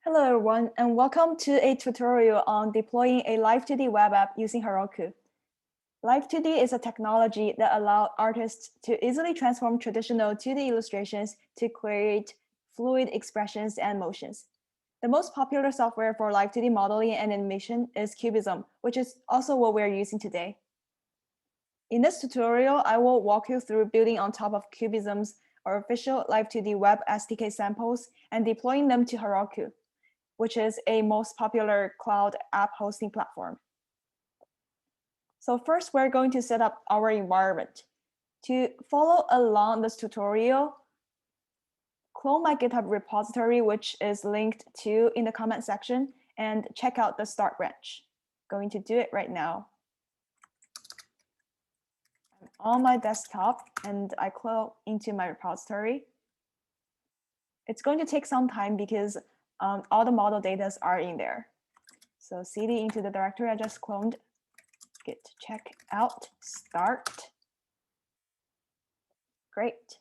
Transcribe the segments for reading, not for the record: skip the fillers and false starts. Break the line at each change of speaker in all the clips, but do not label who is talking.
Hello everyone, and welcome to a tutorial on deploying a Live2D web app using Heroku. Live2D is a technology that allows artists to easily transform traditional 2D illustrations to create fluid expressions and motions. The most popular software for Live2D modeling and animation is Cubism, which is also what we're using today. In this tutorial, I will walk you through building on top of Cubism's official Live2D web SDK samples and deploying them to Heroku, which is a most popular cloud app hosting platform. So first, we're going to set up our environment. To follow along this tutorial, clone my GitHub repository, which is linked to in the comment section, and check out the start branch. Going to do it right now. I'm on my desktop, and I clone into my repository. It's going to take some time because all the model data are in there. So cd into the directory I just cloned, git check out start. Great.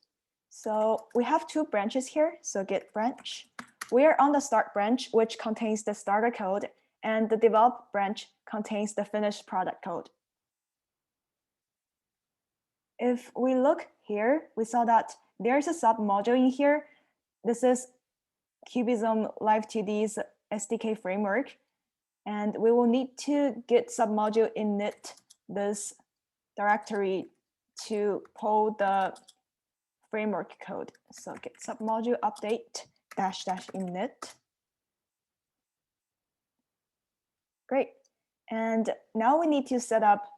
So we have two branches here. So git branch. We are on the start branch, which contains the starter code, and the develop branch contains the finished product code. If we look here, we saw that there's a sub module in here. This is Cubism Live2D's SDK framework. And we will need to git submodule init this directory to pull the framework code. So git submodule update --init. Great. And now we need to set up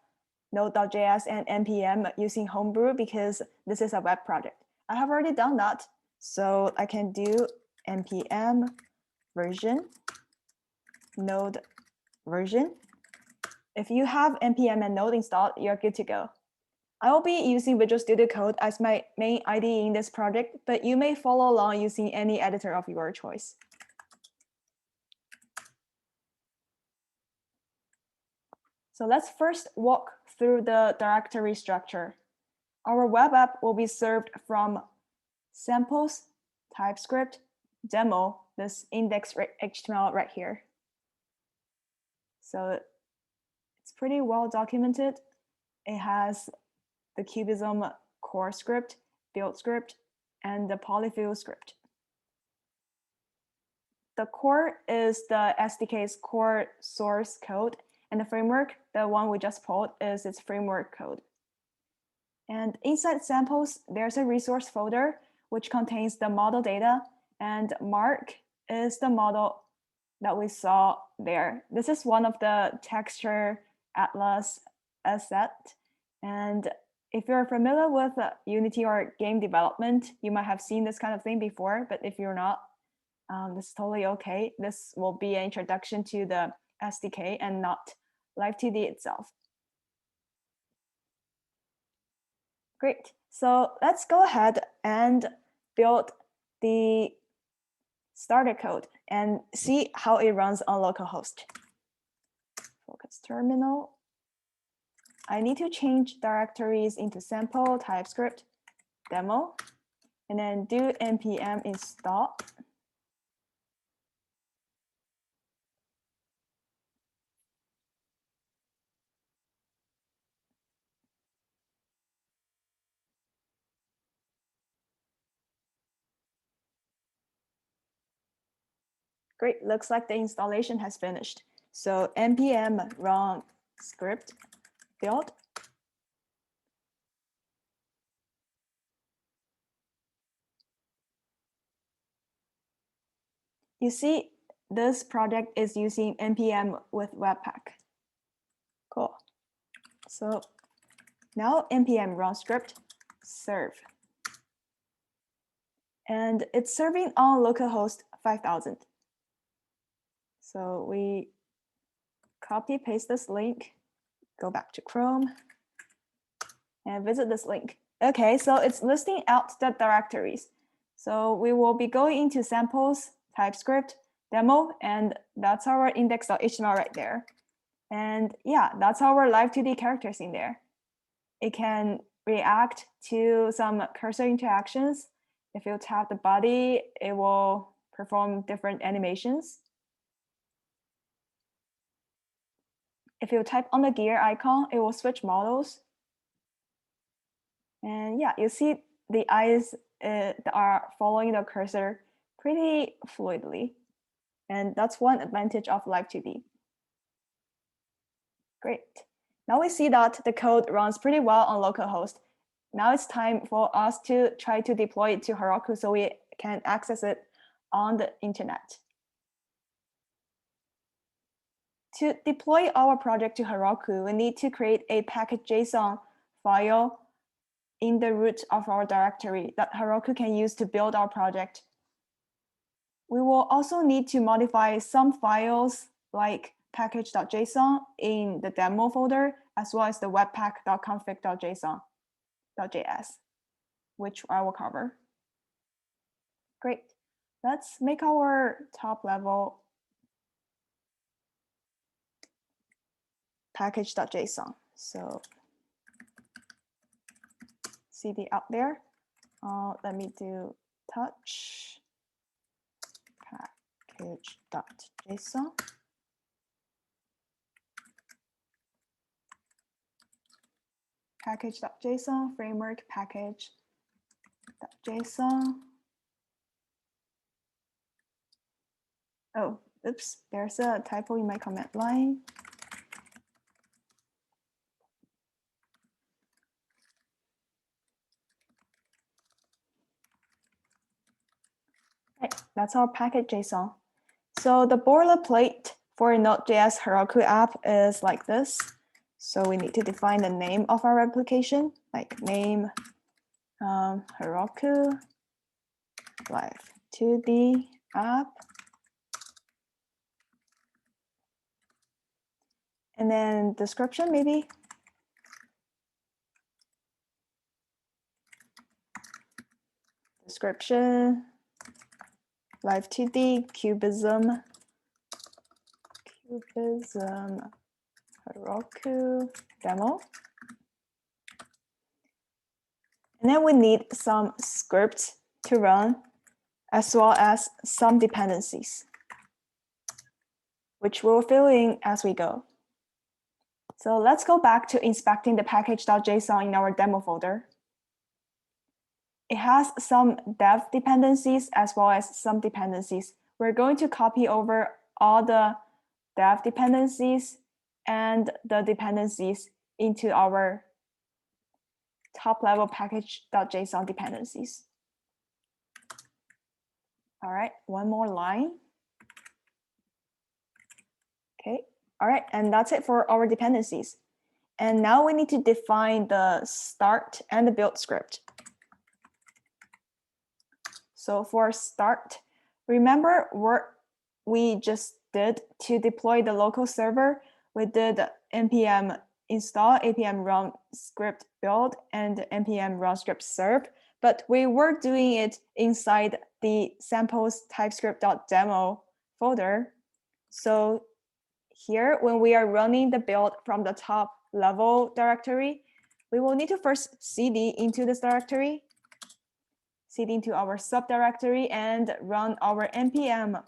Node.js and npm using Homebrew because this is a web project. I have already done that. So I can do npm version node version. If you have npm and node installed, you're good to go. I will be using Visual Studio Code as my main IDE in this project, but you may follow along using any editor of your choice. So let's first walk through the directory structure. Our web app will be served from samples, TypeScript, demo, this index.html right here. So it's pretty well documented. It has the Cubism core script, build script, and the polyfill script. The core is the SDK's core source code, and the framework, the one we just pulled, is its framework code. And inside samples, there's a resource folder, which contains the model data, and Mark is the model that we saw there. This is one of the texture atlas asset. And if you're familiar with Unity or game development, you might have seen this kind of thing before, but if you're not, this is totally okay. This will be an introduction to the SDK and not Live2D itself. Great. So let's go ahead and build the starter code and see how it runs on localhost. Focus terminal. I need to change directories into sample, TypeScript, demo, and then do npm install. Great, looks like the installation has finished. So npm run script build. You see, this project is using npm with Webpack. Cool. So now npm run script serve. And it's serving on localhost 5000. So we copy paste this link, go back to Chrome, and visit this link. Okay, so it's listing out the directories. So we will be going into samples, TypeScript, demo, and that's our index.html right there. And yeah, that's our Live2D characters in there. It can react to some cursor interactions. If you tap the body, it will perform different animations. If you type on the gear icon, it will switch models. And yeah, you see the eyes are following the cursor pretty fluidly. And that's one advantage of Live2D. Great. Now we see that the code runs pretty well on localhost. Now it's time for us to try to deploy it to Heroku so we can access it on the internet. To deploy our project to Heroku, we need to create a package.json file in the root of our directory that Heroku can use to build our project. We will also need to modify some files like package.json in the demo folder, as well as the webpack.config.js, which I will cover. Great. Let's make our top level package.json. So cd out there. Let me do touch package.json. Package.json, framework package.json. Oh, oops, there's a typo in my command line. Right, that's our package.json. So the boilerplate for a Node.js Heroku app is like this. So we need to define the name of our application, like name Heroku Live2D app. And then description, maybe. Description, Live2D Cubism, Heroku demo. And then we need some scripts to run, as well as some dependencies, which we'll fill in as we go. So let's go back to inspecting the package.json in our demo folder. It has some dev dependencies as well as some dependencies. We're going to copy over all the dev dependencies and the dependencies into our top level package.json dependencies. All right, one more line. Okay, all right, and that's it for our dependencies. And now we need to define the start and the build script. So for start, remember what we just did to deploy the local server? We did npm install, apm run script build, and npm run script serve, but we were doing it inside the samples typescript.demo folder. So here, when we are running the build from the top level directory, we will need to first cd into this directory, cd into our subdirectory, and run our npm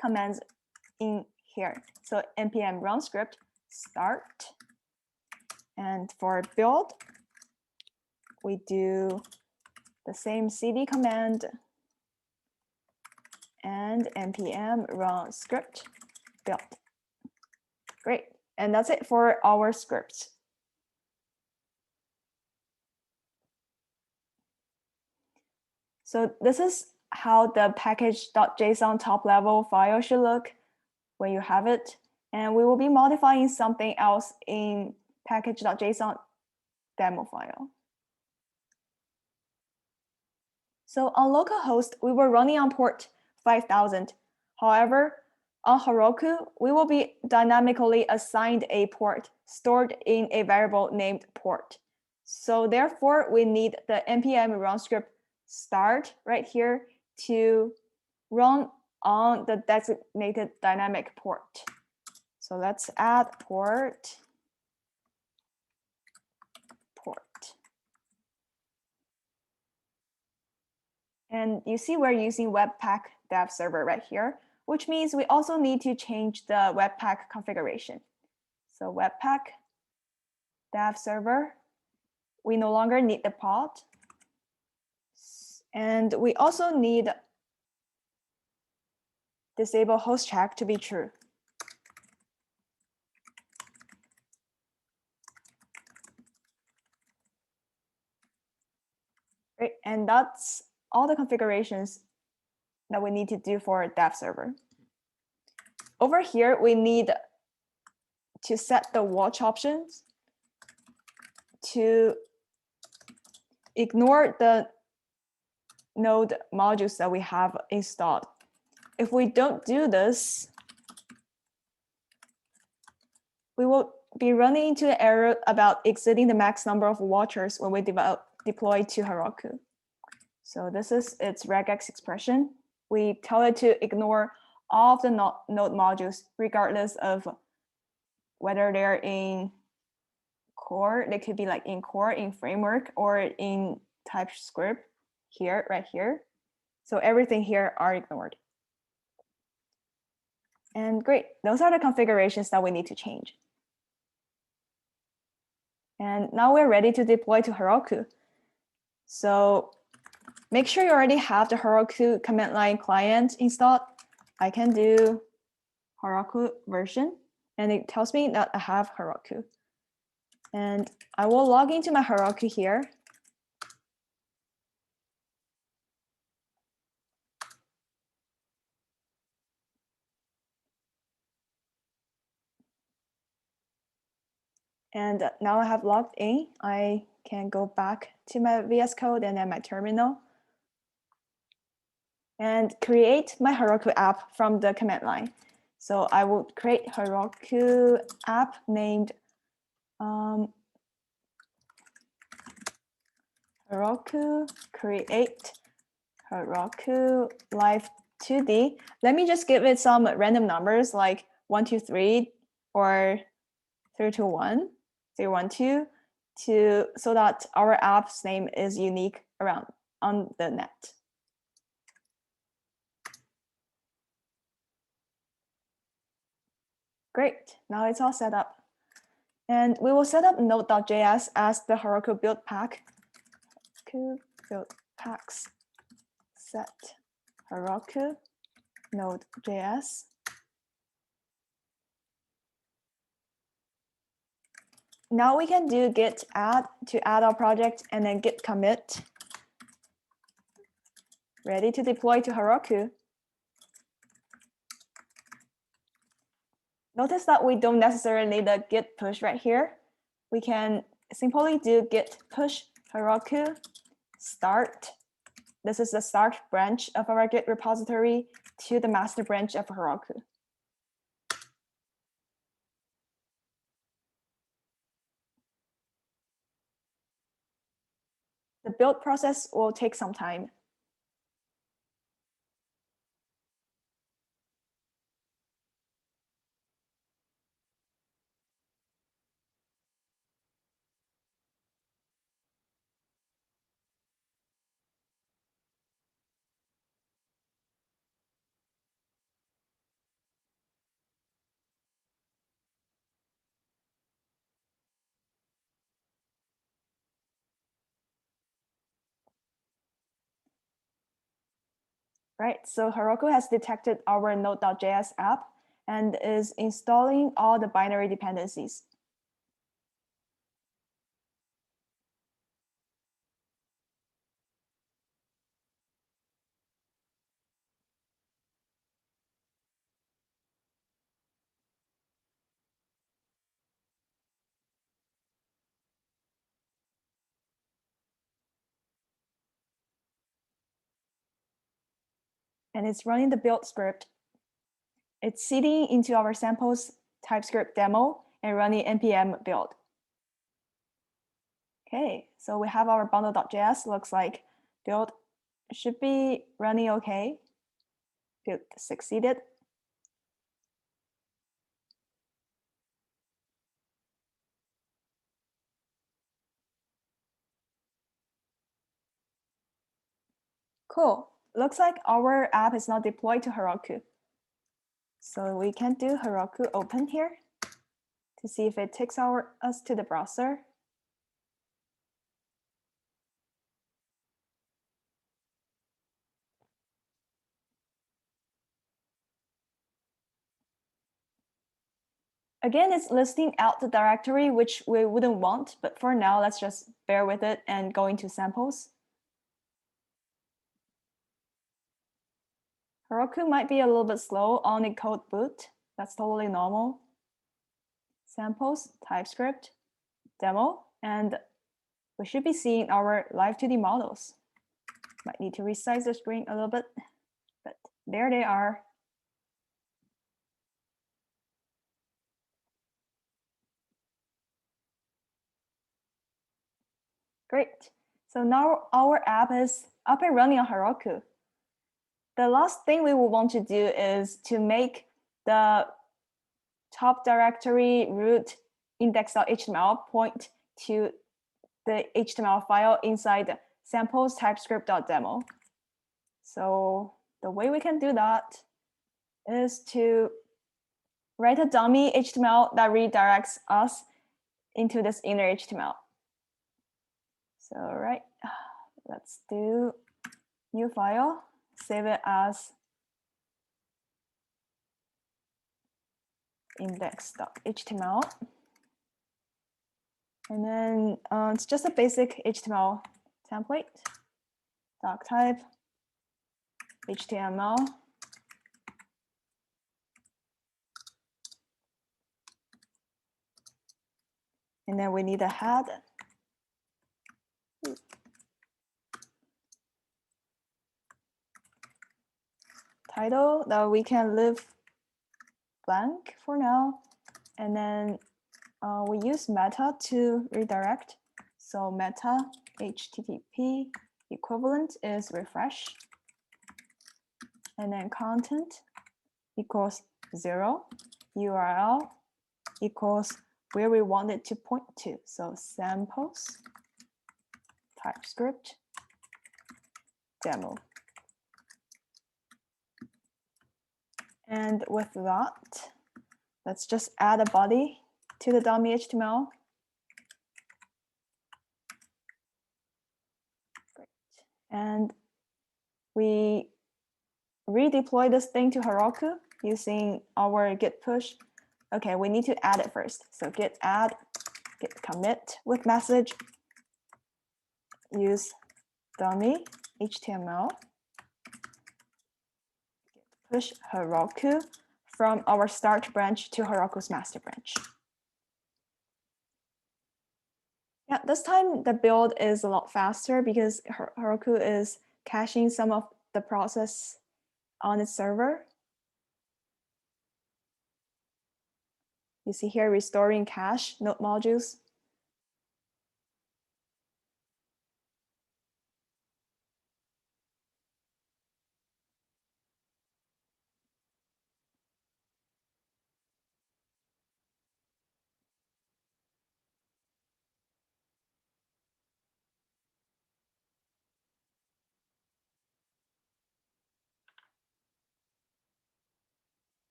commands in here. So npm run script start. And for build, we do the same cd command and npm run script build. Great. And that's it for our scripts. So this is how the package.json top level file should look when you have it. And we will be modifying something else in package.json demo file. So on localhost, we were running on port 5000. However, on Heroku, we will be dynamically assigned a port stored in a variable named port. So therefore, we need the npm run script start right here to run on the designated dynamic port. So let's add port. And you see we're using Webpack dev server right here, which means we also need to change the Webpack configuration. So Webpack dev server, we no longer need the pod. And we also need disable host check to be true. Right, and that's all the configurations that we need to do for dev server. Over here, we need to set the watch options to ignore the node modules that we have installed. If we don't do this, we will be running into an error about exceeding the max number of watchers when we deploy to Heroku. So this is its regex expression. We tell it to ignore all of the node modules, regardless of whether they're in core. They could be like in core, in framework, or in TypeScript here, right here. So everything here are ignored. And great, those are the configurations that we need to change. And now we're ready to deploy to Heroku. So make sure you already have the Heroku command line client installed. I can do Heroku version, and it tells me that I have Heroku. And I will log into my Heroku here. And now I have logged in. I can go back to my VS Code and then my terminal and create my Heroku app from the command line. So I will create Heroku app named Heroku create Heroku Live2D. Let me just give it some random numbers like 1, 2, 3 or 3, 2, 1, 0, 1, 2 so that our app's name is unique around on the net. Great, now it's all set up. And we will set up node.js as the Heroku build pack. Heroku build packs set Heroku node.js. Now we can do git add to add our project and then git commit. Ready to deploy to Heroku. Notice that we don't necessarily need a git push right here. We can simply do git push Heroku start. This is the start branch of our Git repository to the master branch of Heroku. The build process will take some time. Right, so Heroku has detected our node.js app and is installing all the binary dependencies. And it's running the build script. It's seeding into our samples TypeScript demo and running npm build. Okay, so we have our bundle.js. Looks like build should be running okay. Build succeeded. Cool. Looks like our app is now deployed to Heroku. So we can do Heroku open here to see if it takes us to the browser. Again, it's listing out the directory, which we wouldn't want, but for now, let's just bear with it and go into samples. Heroku might be a little bit slow on a code boot. That's totally normal. Samples, TypeScript, demo, and we should be seeing our Live2D models. Might need to resize the screen a little bit, but there they are. Great. So now our app is up and running on Heroku. The last thing we will want to do is to make the top directory root index.html point to the HTML file inside samples typescript.demo. So the way we can do that is to write a dummy HTML that redirects us into this inner HTML. So right, let's do new file, save it as index.html. And then it's just a basic HTML template, doc type, HTML. And then we need a head. Title that we can leave blank for now. And then we use meta to redirect. So meta HTTP equivalent is refresh. And then content equals 0. URL equals where we want it to point to. So samples, TypeScript, demo. And with that, let's just add a body to the dummy HTML. Great. And we redeploy this thing to Heroku using our git push. Okay, we need to add it first. So git add, git commit with message, use dummy HTML, git push Heroku from our start branch to Heroku's master branch. Yeah, this time the build is a lot faster because Heroku is caching some of the process on its server. You see here restoring cache node modules.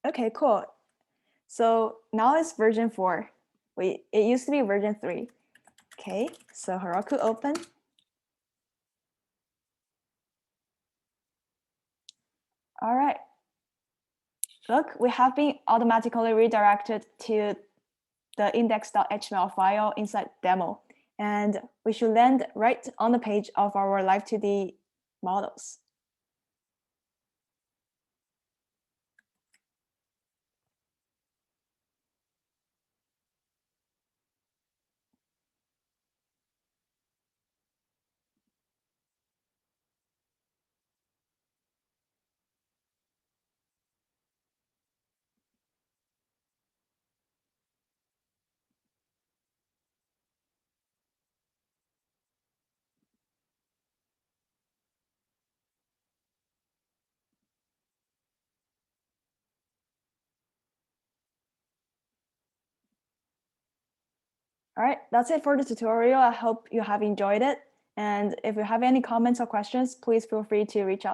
Okay, cool. So now it's version 4. It used to be version 3. Okay, so Heroku open. All right. Look, we have been automatically redirected to the index.html file inside demo. And we should land right on the page of our Live2D models. All right, that's it for the tutorial. I hope you have enjoyed it. And if you have any comments or questions, please feel free to reach out.